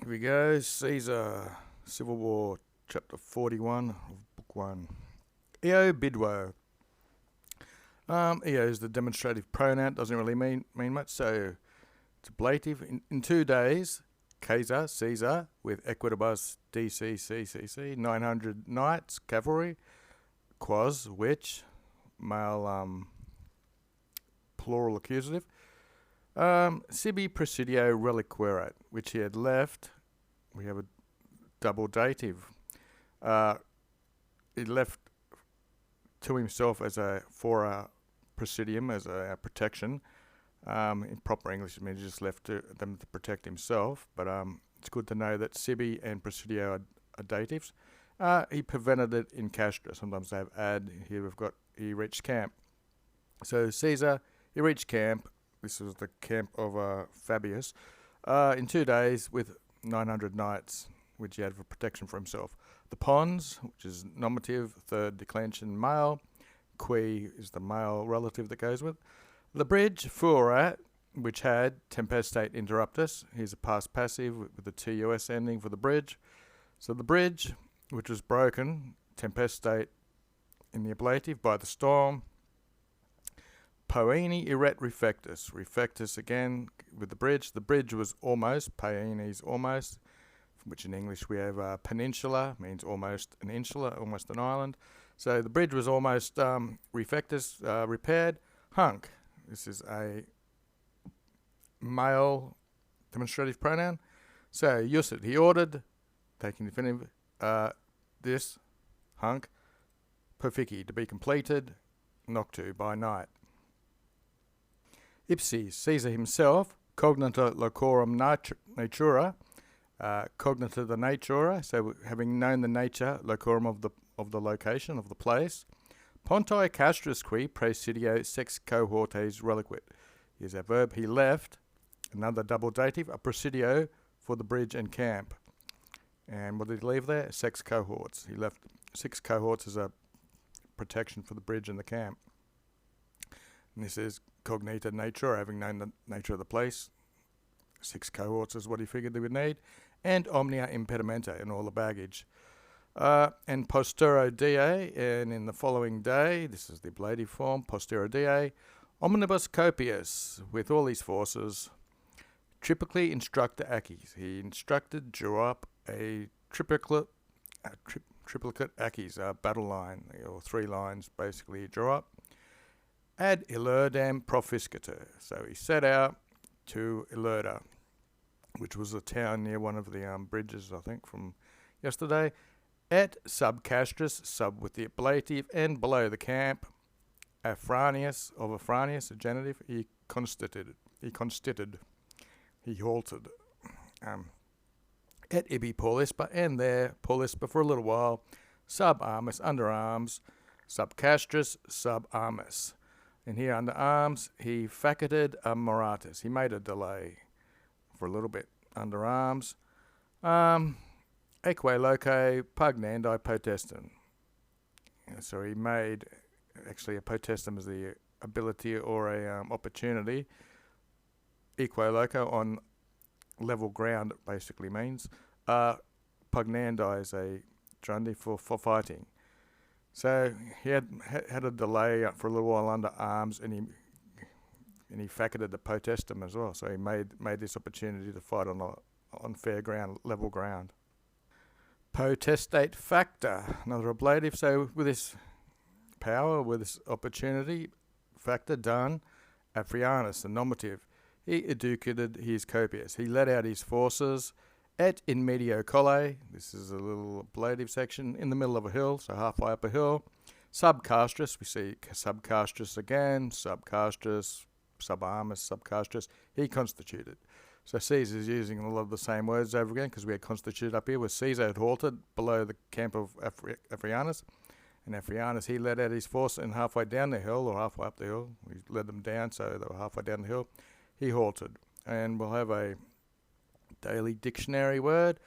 Here we go. Caesar, Civil War, chapter 41 of book 1. Eo Bidwo. Eo is the demonstrative pronoun, doesn't really mean much, so it's ablative. In 2 days, Caesar, with equitabus DCCCC, 900 knights, cavalry, quas, which, male, plural accusative, sibi presidio reliquerat, which he had left. We have a double dative. He left to himself for a presidium, as a protection. In proper English, it means he just left them to protect himself. But it's good to know that sibi and presidio are datives. He prevented it in castra. Sometimes they have ad. Here we've got he reached camp. So Caesar, he reached camp. This was the camp of Fabius. In 2 days with 900 knights, which he had for protection for himself. The pons, which is nominative, third declension male. Qui is the male relative that goes with. The bridge, furat, which had tempestate interruptus. Here's a past passive with the TUS ending for the bridge. So the bridge, which was broken, tempestate in the ablative by the storm. Poeni eret refectus. Refectus again with the bridge. The bridge was almost, Poeni's almost, which in English we have peninsula, means almost an insula, almost an island. So the bridge was almost refectus, repaired. Hunk. This is a male demonstrative pronoun. So Yusid, he ordered, taking the infinitive, this, hunk, perfici, to be completed, noctu, by night. Ipsi, Caesar himself, cognita locorum natura, cognita the natura, so having known the nature, locorum of the location, of the place. Ponti castris qui presidio sex cohortes reliquit. Here's our verb, he left, another double dative, a presidio for the bridge and camp. And what did he leave there? 6 cohorts. He left 6 cohorts as a protection for the bridge and the camp. And this is cognita natura, having known the nature of the place. 6 cohorts is what he figured they would need. And omnia impedimenta, and all the baggage. And postero die, and in the following day, this is the ablative form, postero die, omnibus copius, with all his forces, triplically instructor Achis. He instructed, drew up a triplicate Achis, a battle line, or 3 lines basically he drew up. Ad Ilurdam profiscator. So he set out to Ilerda, which was a town near one of the bridges, I think, from yesterday. Et subcastris, sub with the ablative, and below the camp, Afranius, a genitive, he halted. Et ibi paulispa, and there, paulispa for a little while, sub armis, under arms, subcastris, sub armis. And here under arms, he faceted a moratus. He made a delay for a little bit under arms. Eque loci pugnandi potestum. So he made, actually a potestum is the ability or a opportunity. Eque loco, on level ground, it basically means. Pugnandi is a drundi for fighting. So he had a delay for a little while under arms, and he faceted the potestum as well. So he made this opportunity to fight on fair ground, level ground. Potestate factor, another ablative. So with this power, with this opportunity, factor done, Afrianus, the nominative, he educated his copius. He led out his forces et in medio colle. This is a little ablative section in the middle of a hill, so halfway up a hill. Subcastris, we see subcastris again, subcastris, subarmis, subcastris. He constituted. So Caesar's using a lot of the same words over again, because we had constituted up here, where Caesar had halted below the camp of Afrianus. And Afrianus, he led out his force, and halfway down the hill, or halfway up the hill, he led them down, so they were halfway down the hill, he halted. And we'll have a daily dictionary word.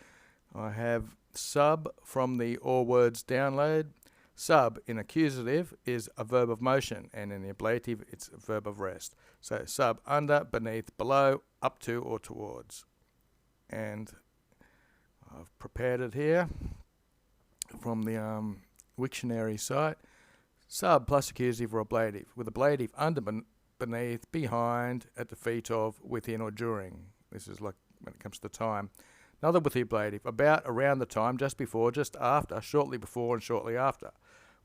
I have sub from the All Words download. Sub in accusative is a verb of motion, and in the ablative it's a verb of rest. So sub, under, beneath, below, up to, or towards. And I've prepared it here from the Wiktionary site. Sub plus accusative or ablative, with ablative under, beneath, behind, at the feet of, within, or during. This is like when it comes to time. Another with the ablative, about, around the time, just before, just after, shortly before, and shortly after.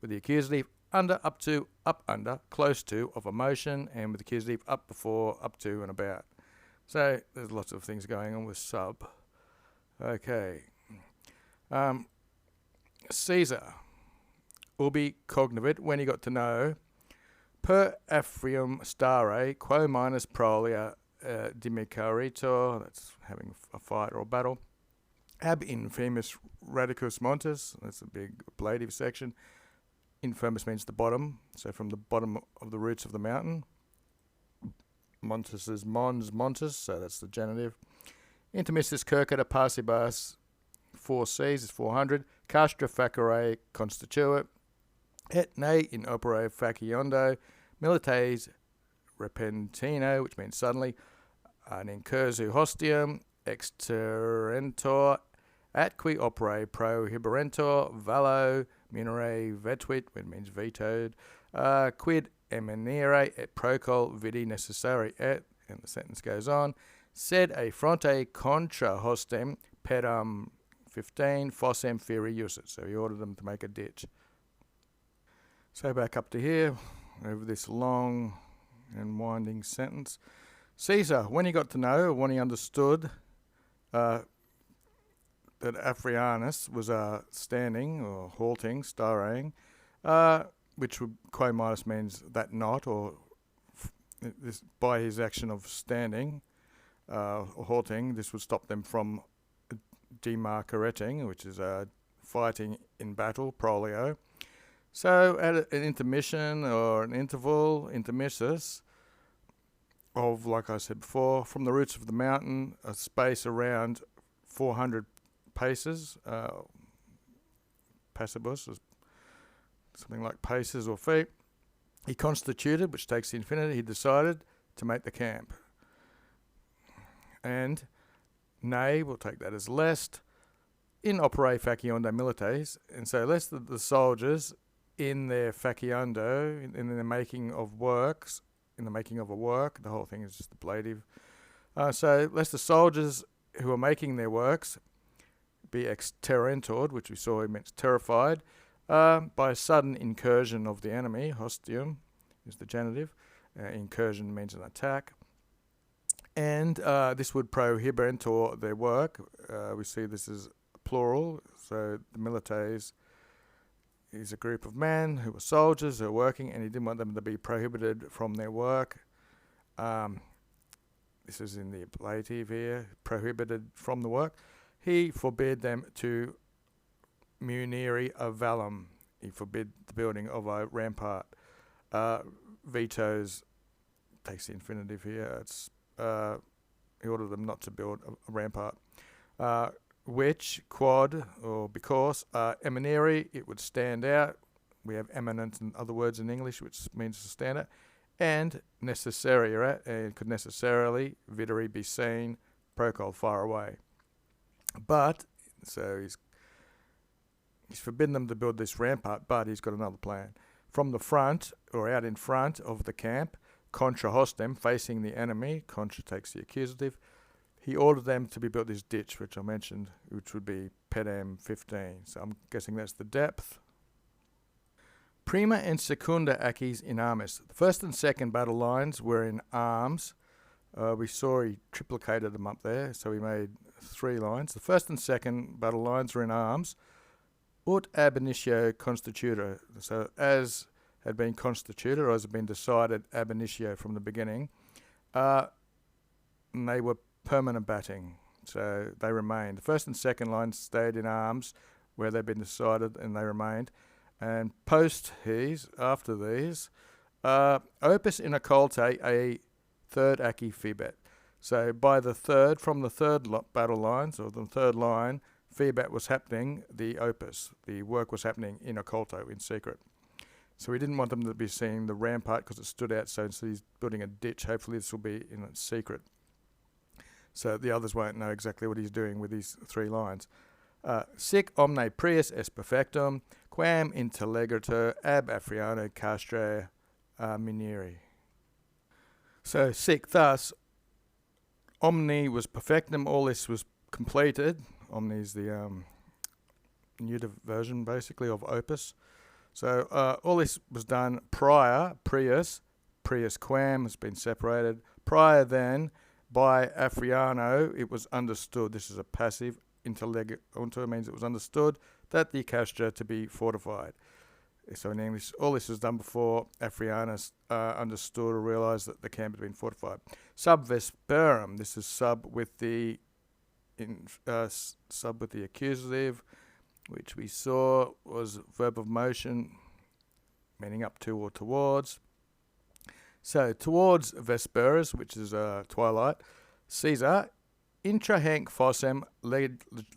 With the accusative, under, up to, up under, close to, of a motion, and with the accusative, up before, up to, and about. So there's lots of things going on with sub. Okay. Caesar. Ubi cognavit, when he got to know, per afrium stare, quo minus prolia dimicarito, that's having a fight or a battle, ab infirmis radicus montis, that's a big ablative section. Infirmis means the bottom, so from the bottom of the roots of the mountain. Montis is mons montis, so that's the genitive. Intermissus circita passibus, 4 Cs is 400. Castra facere constituit. Et ne in opere faciondo, milites repentino, which means suddenly, an incursu hostium, exterentor, atqui opere prohiberentor, valo, minere vetuit, which means vetoed, quid eminere et procol vidi necessari et, and the sentence goes on, sed a fronte contra hostem pedam 15 fossem feri usit. So he ordered them to make a ditch. So back up to here, over this long and winding sentence. Caesar, when he got to know, when he understood that Afrianus was standing or halting, starring, which would quo minus means that not, or this, by his action of standing or halting, this would stop them from demarcareting, which is fighting in battle, prolio. So at an intermission or an interval, intermissus, of, like I said before, from the roots of the mountain, a space around 400 paces, passibus, something like paces or feet, he constituted, which takes the infinitive, he decided to make the camp. And ne, we'll take that as lest, in opere faciondo milites, and so lest the soldiers in their faciondo, in the making of works, in the making of a work, the whole thing is just ablative. So lest the soldiers who are making their works be exterentored, which we saw meant terrified, by a sudden incursion of the enemy. Hostium is the genitive. Incursion means an attack. And this would prohibentor their work. We see this is plural, so the milites is a group of men who were soldiers who were working, and he didn't want them to be prohibited from their work. This is in the ablative here, prohibited from the work. He forbid them to munere a vallum. He forbid the building of a rampart. Vetoes takes the infinitive here. It's he ordered them not to build a rampart. Which, quad, or because, eminere, it would stand out. We have eminent and other words in English, which means to stand out. And necessariat, and could necessarily, videre, be seen, procol, far away. But, so he's forbidden them to build this rampart, but he's got another plan. From the front, or out in front of the camp, contra hostem, facing the enemy, contra takes the accusative, he ordered them to be built this ditch, which I mentioned, which would be pedam 15. So I'm guessing that's the depth. Prima and secunda acis in armis. The first and second battle lines were in arms. We saw he triplicated them up there, so he made 3 lines. The first and second battle lines were in arms. Ut ab initio constituta. So as had been constituted, or as had been decided ab initio from the beginning, and they were permanent batting, so they remained. The first and second lines stayed in arms where they'd been decided, and they remained. And post these, after these, opus in occulte a third aci fibet. So by the third, from the third battle lines, or the third line, fibet was happening, the opus, the work was happening in occulto, in secret. So we didn't want them to be seeing the rampart because it stood out, so he's building a ditch. Hopefully this will be in secret, so the others won't know exactly what he's doing with these 3 lines. Sic omne prius est perfectum, quam intellegatur ab Afriano castre mineri. So sic, thus, omni was perfectum, all this was completed. Omni is the neuter version, basically, of opus. So all this was done prior, prius quam has been separated. Prior then, by Afriano, it was understood. This is a passive. Intellegatur means it was understood that the castra to be fortified. So in English, all this was done before Afrianus understood or realised that the camp had been fortified. Sub vesperum, this is sub with the accusative, which we saw was verb of motion, meaning up to or towards. So towards vesperis, which is twilight, Caesar intra hanc fossem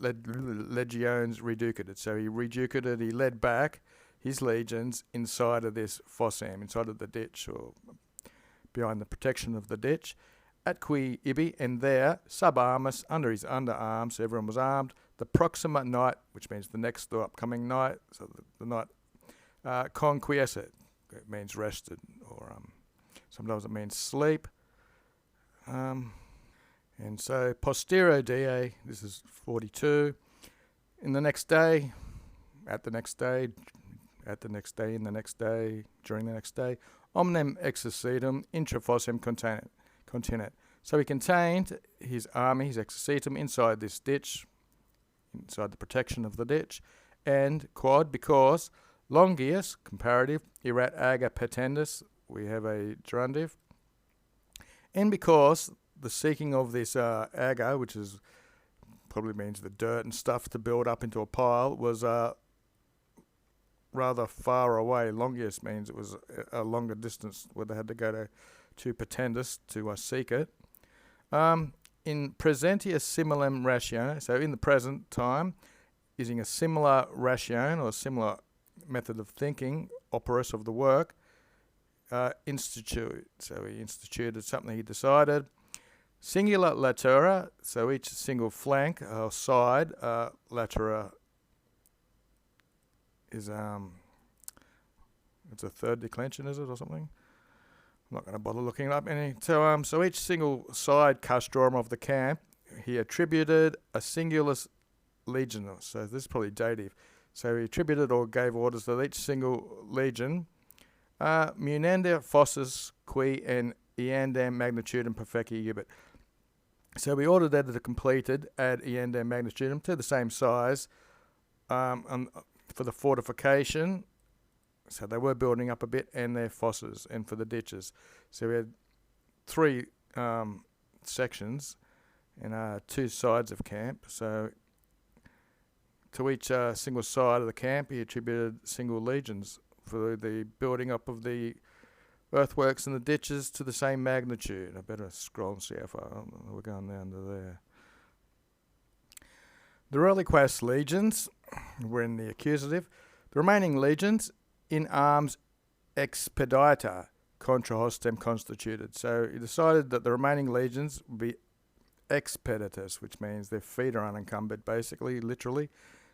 legiones reducated. So he reducated, he led back his legions inside of this fossem, inside of the ditch, or behind the protection of the ditch. At qui ibi, and there, sub armis, under his underarms, so everyone was armed, the proxima night, which means the next or upcoming night, so the night, conquiescet, it means rested, or sometimes it means sleep. And so postero die, this is 42, in the next day, at the next day, at the next day, in the next day, during the next day, omnem exercitum intra fossem continet. So he contained his army, his exercitum, inside this ditch, inside the protection of the ditch, and quod, because longius, comparative, erat aga petendus, we have a gerundive, and because the seeking of this aga, which is probably means the dirt and stuff to build up into a pile, was rather far away. Longius means it was a longer distance where they had to go to Petendus to seek it. In presentia similem ration, so in the present time, using a similar ration or a similar method of thinking, operas of the work, institute. So he instituted something he decided. Singular latera, so each single flank or side, latera is it's a third declension, is it, or something? I'm not going to bother looking it up any. So each single side castrum of the camp, he attributed a singular legion. So this is probably dative. So he attributed or gave orders that each single legion, munenda fossus qui and eandam magnitudem perfeci ubit. So we ordered that it completed ad eandam magnitudem to the same size for the fortification. So they were building up a bit, and their fosses, and for the ditches. So we had three sections and two sides of camp. So to each single side of the camp, he attributed single legions for the building up of the earthworks and the ditches to the same magnitude. I better scroll and see how far we're going down to there. The reliquas legions were in the accusative. The remaining legions in arms expedita contra hostem constituted. So he decided that the remaining legions would be expeditus, which means their feet are unencumbered, basically, literally.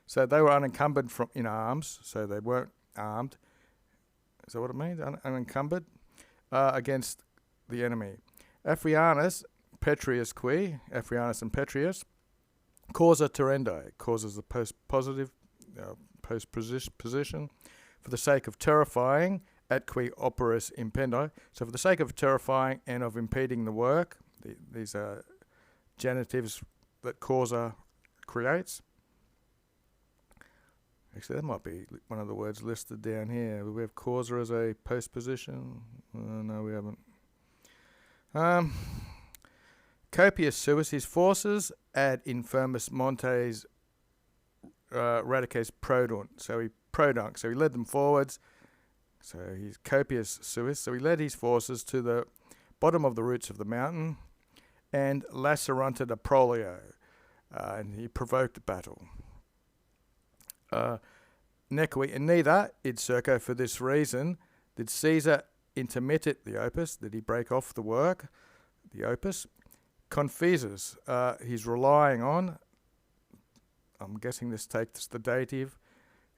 So they were unencumbered in arms, so they weren't armed. Is that what it means? Unencumbered against the enemy. Afrianus, Petrius qui, Afrianus and Petrius, causa terendi, causes the post-positive, post-position, for the sake of terrifying, at qui operis impendi. So for the sake of terrifying and of impeding the work, these are genitives that causa creates. Actually, that might be one of the words listed down here. We have causa as a postposition. No, we haven't. Copius suis, his forces ad infirmis montes radices produnt. So he led them forwards. So he's copius suis. So he led his forces to the bottom of the roots of the mountain and laceranted a prolio. And he provoked a battle. Nequi, and neither, id circo, for this reason, did Caesar intermittit the opus, did he break off the work, the opus, confesus, he's relying on I'm guessing this takes the dative,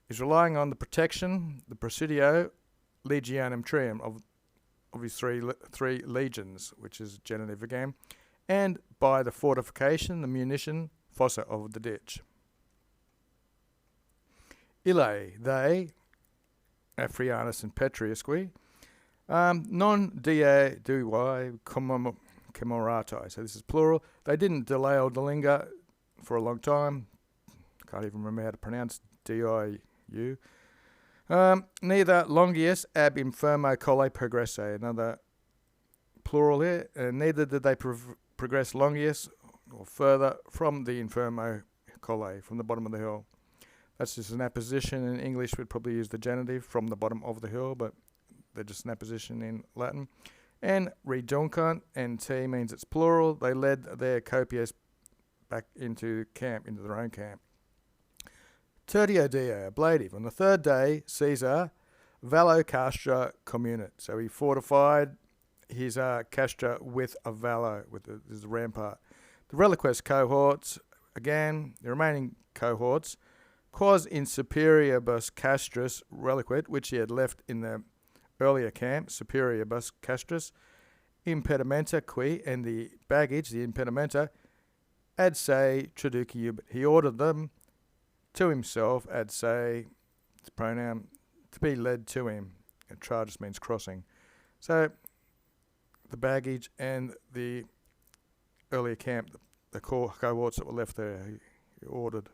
is relying on the protection, the presidio legionum trium of his three legions, which is genitive again, and by the fortification, the munition, fossa of the ditch. Ille, they, Afrianus and Petriusque, non die dui commemorati. So this is plural. They didn't delay or delinger for a long time. Can't even remember how to pronounce diu. Neither longius ab infermo colle progresse. Another plural here. Neither did they progress longius or further from the infermo colle, from the bottom of the hill. That's just an apposition. In English, we'd probably use the genitive, from the bottom of the hill, but they're just an apposition in Latin. And rejuncant, nt means it's plural. They led their copies back into camp, into their own camp. Tertio die, ablative. On the third day, Caesar vallo castra communit. So he fortified his castra with a vallo, with his rampart. The reliquest cohorts, again, the remaining cohorts, quas in superioribus castris reliquit, which he had left in the earlier camp, superioribus castris, impedimenta qui, and the baggage, the impedimenta, ad se traduciubit. He ordered them to himself, ad se, it's pronoun, to be led to him. And tra just means crossing. So the baggage and the earlier camp, the cohorts that were left there, he ordered.